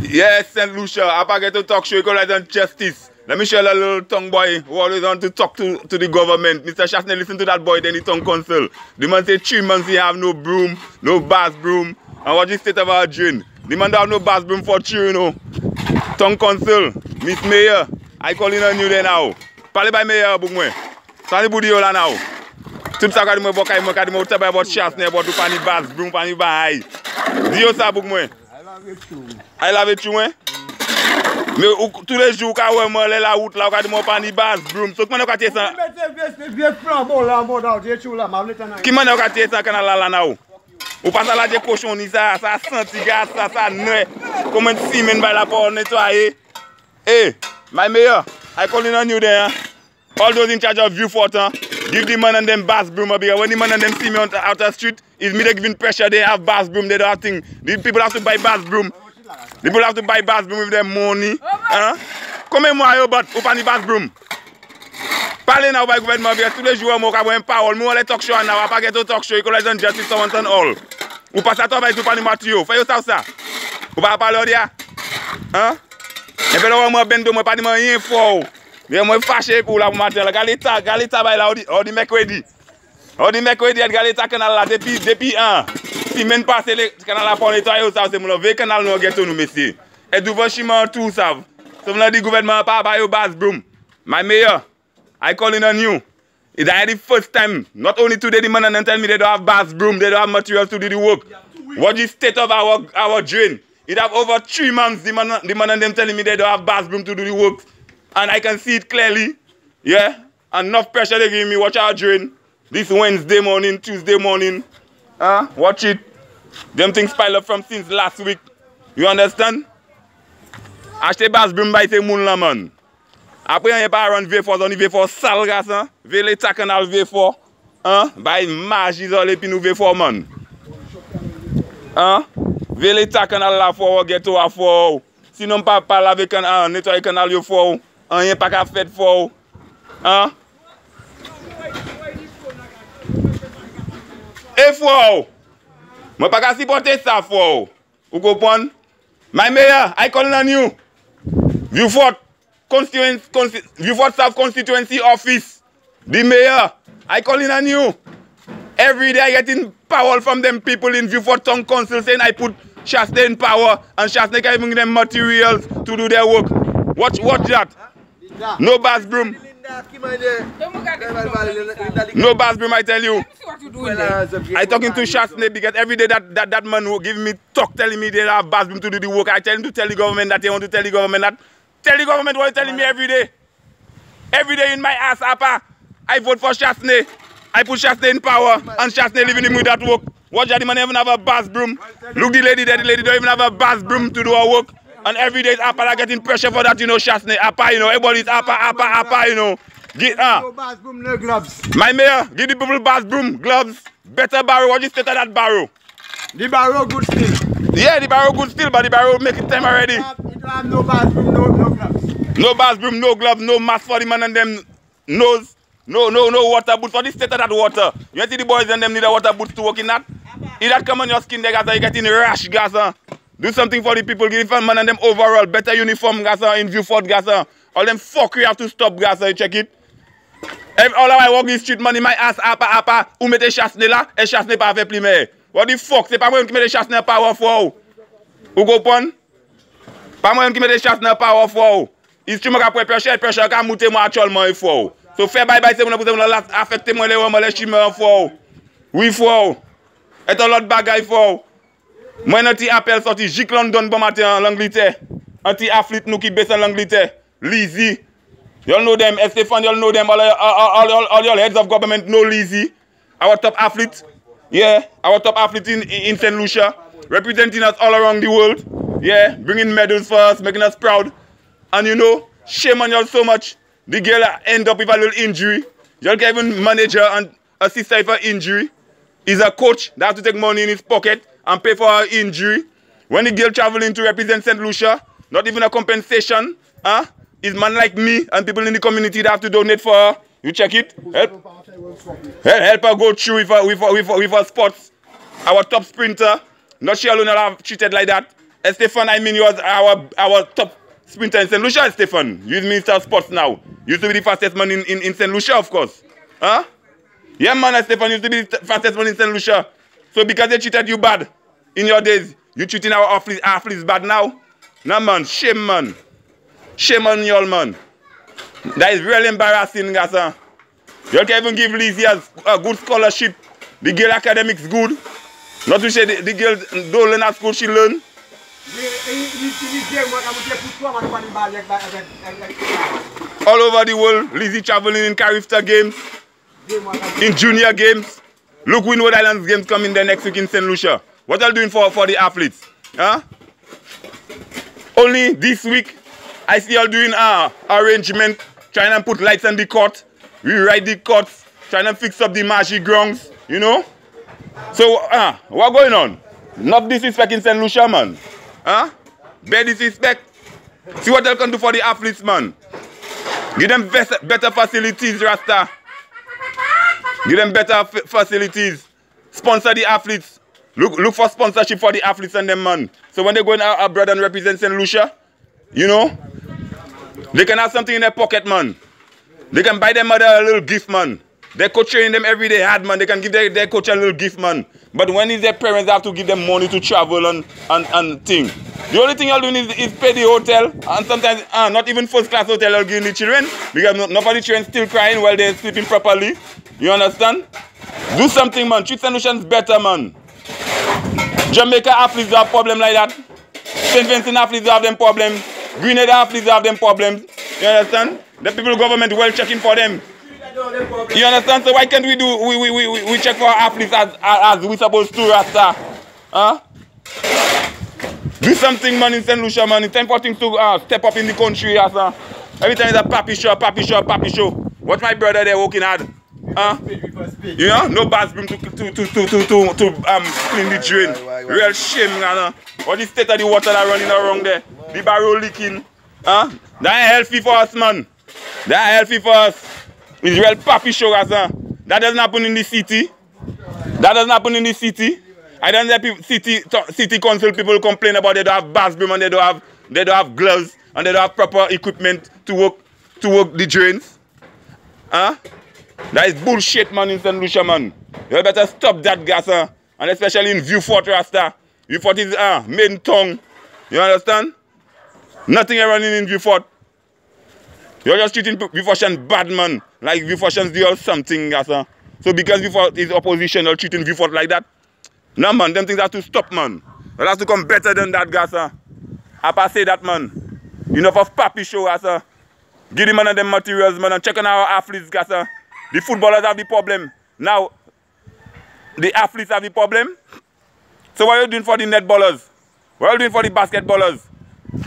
Yes, St. Lucia. I forget to talk show equalize and justice. Let me show a little tongue boy who always want to talk to the government. Mr. Chasney, listen to that boy, then the tongue council. The man say 3 months he have no broom, no bass broom. And what is the state of our drain? The man don't have no bass broom for 3, you know. Tongue council, Miss Mayor, I calling on you there now. Parlez by Mayor, bouk moi. Sans les boudir là now. Tout ça quand moi bokay moi quand moi tell about Chasney about to pani bass broom pani bay. Dis ça bouk moi. I love it, moi. Mais tous les jours, quand on est la route, là, on pas ni base, broom. So, comment on a fait ça? Qui m'a fait ça quand on a là? Ou pas ça là, des cochons, ça senti gaz, ça ne. Comment si men by la porte nettoyer? Hey, my mayor, I calling on you there. All those in charge of Vieux-Fort, give the man and them bass broom up here. When the man and them see me out the street, it's me they giving pressure, they have bass broom, they don't have thing. The people have to buy bass broom. The people have to buy bass broom with their money. Combien moi yo bat ou pas ni bass broom? Parlez now by gouvernement bien tous les jours moi ka une parole, moi les talk show now, pas get talk show, equalize and justice someone all. Ou pas ça travail tout pas ni matio, fais ça. Ou pas parler dia? Et puis là moi bendo moi pas ni rien fort. Mais moi fâché pour la matin là, galeta bay là on dit mercredi. On dit mercredi galeta canal là depuis si même passer le canal pour nettoyer ça c'est mon canal nous ghetto nous messieurs. Et du vachement tout ça. Ça veut dire gouvernement pas buy your bass broom. My mayor, I calling on you. It's the first time. Not only today the man and tell me they don't have bass broom, they don't have materials to do the work. What is the state of our drain? It have over 3 months the man and them telling me they don't have bass broom to do the work. And I can see it clearly. Yeah? Enough pressure they give me watch our drain. This Wednesday morning, Tuesday morning. Watch it. Them things pile up from since last week. You understand? Acheter bass broom by ces moun la man. Après on y pas run V4, on y V4 sale garçon. V l'état canal V4. By marge isolé puis nous V4 man. V l'état canal la for ghetto a for. Sinon pas parler avec un nettoyer canal yo for. Rien pas qu'à faire for. Et for. Moi pas qu'à supporter ça for. Vous comprenez? My mayor, I call on you. Vieux-Fort South Constituency Office. The mayor, I calling on you. Every day I getting power from them people in Vieux-Fort Town Council saying I put Chasney in power and Chasney can bring them materials to do their work. Watch that. No bass broom. No bass broom, I tell you. I talking to Chasney because every day that man who give me talk telling me they have bass broom to do the work. I tell him to tell the government that they want to tell the government that. Tell the government what you're telling me every day. Every day in my ass, Appa, I vote for Chasney. I put Chasney in power and Chasney living him with that work. Watch that the man even have a bass broom. Look the lady there, the lady don't even have a bass broom to do her work. And every day Appa are getting pressure for that, you know, Chasney. Appa, you know, everybody's Appa, you know. No bass broom, no gloves. My mayor, give the people bass broom, gloves, better barrow. What is the state of that barrow? The barrow good still. Yeah, the barrow good still, but the barrow make it time already. It have no bass broom, no gloves. No bass broom, no gloves, no mask for the man and them nose. No water boots for the state of that water. You see the boys and them need a water boots to work in that? If that come on your skin, they gas, you getting rash gas. Do something for the people, give the man and them overall better uniform gas in Vieux-Fort gas. All them fuckery have to stop gas, you check it. All I walk the street money, my ass Appa, ou mette Chasney là, et Chasney pas fait plus mais. What the fuck, c'est pas moi qui mette Chasney power for. Ou comprenez? Pas moi qui mette Chasney power for. Il tu me ka pressure ka monter moi actuellement il faut. So faire bye bye c'est pour affecter moi les chimères for. Oui for. Et l'autre bagaille for. Moi un petit appel sorti Jick London bon matin en Angleterre. Un petit athlète nous qui baisse en Angleterre. Lizzy. You know them, Estefan, you know them, all your heads of government know Lizzy. Our top athlete, yeah, our top athlete in St. Lucia, representing us all around the world, yeah, bringing medals for us, making us proud. And you know, shame on y'all so much. The girl end up with a little injury. Y'all can even manage her and assist her for injury. He's a coach that has to take money in his pocket and pay for her injury. When the girl traveling to represent St. Lucia, not even a compensation, It's man like me and people in the community that have to donate for her. You check it. Help her go through with her sports. Our top sprinter. Not she alone have treated like that. Stefan, I mean, you was our top sprinter in St. Lucia, Stefan. You're Minister of Sports now. You used to be the fastest man in St. Lucia, of course. Huh? Yeah, man, Stefan used to be the fastest man in St. Lucia. So because they treated you bad in your days, you treating our athletes bad now? Nah, man, shame, man. Shame on y'all, man. That is really embarrassing, guys. You can even give Lizzie a good scholarship. The girl academics good. Not to say the girl don't learn at school, she learn. All over the world, Lizzie traveling in Carifta games, in junior games. Look, Windward Islands games coming there next week in St. Lucia. What are you doing for the athletes? Huh? Only this week, I see y'all doing arrangement, trying to put lights on the court, rewrite the courts, trying to fix up the marshy grounds, you know? So, what going on? Not disrespect in St. Lucia, man. Huh? Bad disrespect. See what they can do for the athletes, man. Give them better facilities, Rasta. Give them better facilities. Sponsor the athletes. Look for sponsorship for the athletes and them, man. So when they go abroad and represent St. Lucia, you know, they can have something in their pocket, man. They can buy their mother a little gift, man. Their coach training them every day hard, man. They can give their coach a little gift, man. But when it's their parents, they have to give them money to travel and thing. The only thing you're doing is pay the hotel. And sometimes, not even first class hotel you're giving the children. Because nobody children still crying while they're sleeping properly. You understand? Do something, man. Treat St. Lucians better, man. Jamaica athletes have problems like that. St. Vincent athletes have them problems. Grenada athletes have them problems. You understand? The people government well checking for them. You understand? So why can't we do we check for our athletes as we supposed to, Rasta? Huh? Do something, man, in St. Lucia, man. It's time for things to step up in the country, Rasta. Every time it's a papi show. Watch my brother there working hard. Huh? You know, no bathroom to clean the drain. Real shame, man. What the state of the water that running around there? The barrel leaking. Huh? That ain't healthy for us, man. That ain't healthy for us. It's real papi show, That doesn't happen in the city. That doesn't happen in the city. I don't hear city council people complain about they don't have bathroom and they don't have gloves and they don't have proper equipment to work the drains. Huh? That is bullshit, man, in St. Lucia, man. You better stop that, gas, and especially in Vieux-Fort, Rasta. Vieux-Fort is main tongue. You understand? Nothing running in Vieux-Fort. You're just treating Vieux-Fortians bad, man. Like Vieux-Fortians do something, gas. So because Vieux-Fort is opposition, you're treating Vieux-Fort like that. No, man, them things have to stop, man. They have to come better than that, gas. I say that, man. Enough of papi show, gas. Give them them materials, man, and check on our athletes, gas. The footballers have the problem. Now, the athletes have the problem. So what are you doing for the netballers? What are you doing for the basketballers?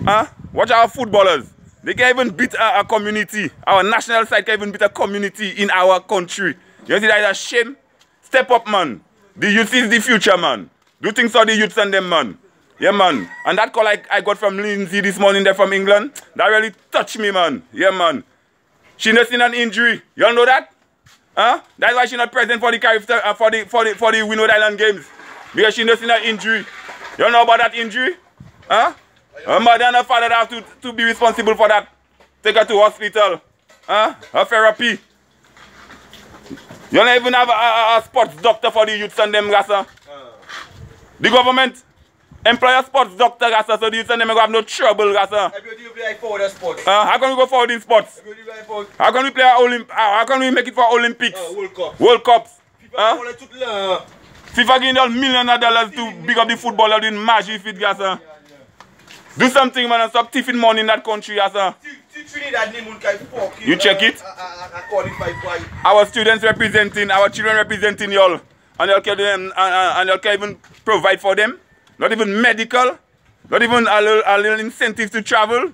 Huh? Watch our footballers. They can even beat a community. Our national side can even beat a community in our country. You see that is a shame? Step up, man. The youth is the future, man. Do things for the youths and them, man. Yeah, man. And that call I got from Lindsay this morning there from England, that really touched me, man. Yeah, man. She not seen an injury. You all know that? Huh? That's why she's not present for the for the Windward Island games. Because she not seen an injury. You don't know about that injury? Huh? Her mother and her father have to be responsible for that. Take her to hospital. Huh? Her therapy. You don't even have a sports doctor for the youths and them, Gassa. The government employ a sports doctor, Gassa, so the youths and them have no trouble, Gassa. How can we go forward in sports? How can we play how can we make it for Olympics? World Cups. FIFA giving all millions of dollars to big up the footballer doing magic fit, Gassa. Do something, man, and stop thieving money in that country, Gassa. You check it. Our students representing, our children representing y'all, and y'all can even provide for them. Not even medical, not even a little incentive to travel.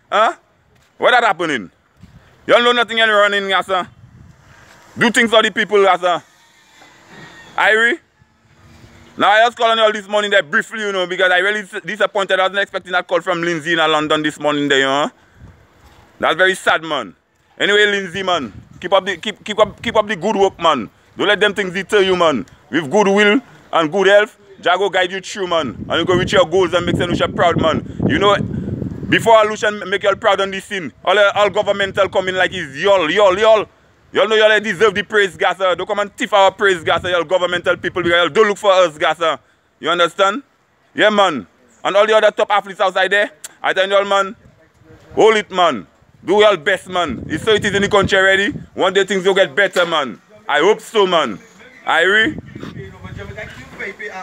Huh? What that happening? Y'all know nothing else running, Gassa. Do things for the people, Gassa. Irie? Now I just called on y'all this morning there briefly, you know, because I really disappointed. I wasn't expecting that call from Lindsay in London this morning there, you know. That's very sad, man. Anyway, Lindsay, man, keep up the good work, man. Don't let them things deter you, man. With good will and good health, Jah go guide you through, man. And you go reach your goals and make St. Lucia proud, man. You know, before Lucia make you all proud on this scene, all governmental come in like it's y'all. Y'all know y'all deserve the praise, Gassa. Don't come and tiff our praise, Gassa, y'all governmental people, because y'all don't look for us, Gassa. You understand? Yeah, man. And all the other top athletes outside there, I tell y'all, man, hold it, man. Do your best, man. It's so it is in the country already. One day things will get better, man. I hope so, man.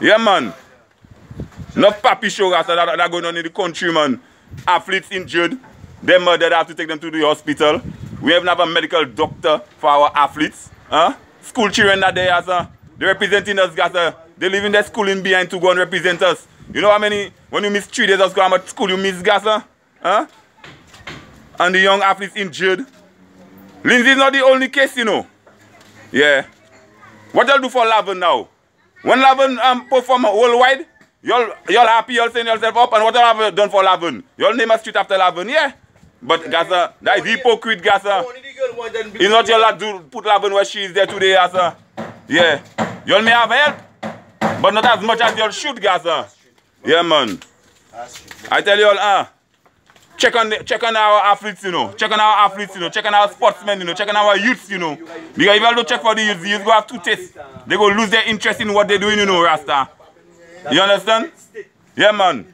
Yeah, man. Enough papi show that going on in the country, man. Athletes injured. Their mother have to take them to the hospital. We even have a medical doctor for our athletes. School children that they are, they're representing us, guys. They leaving their schooling behind to go and represent us. You know how many, when you miss 3 days of school, how much school you miss, guys? And the young athletes injured. Lindsay is not the only case, you know. Yeah. What y'all do for Lavin now? When Lavin perform worldwide, y'all happy, y'all send yourself up, and what y'all have done for Lavin? Y'all name a street after Lavin, yeah? But Gaza, that is hypocrite, Gaza. It's not y'all that do put Lavin where she is there today, Gaza. Yeah. Y'all may have help, but not as much as y'all should, Gaza. Yeah, man. I tell y'all, check on our athletes, you know. Check on our athletes, you know. Check on our sportsmen, you know. Check on our youths, you know. Because if you don't check for the youths go have to taste. They go lose their interest in what they're doing, you know, Rasta. You understand? Yeah, man.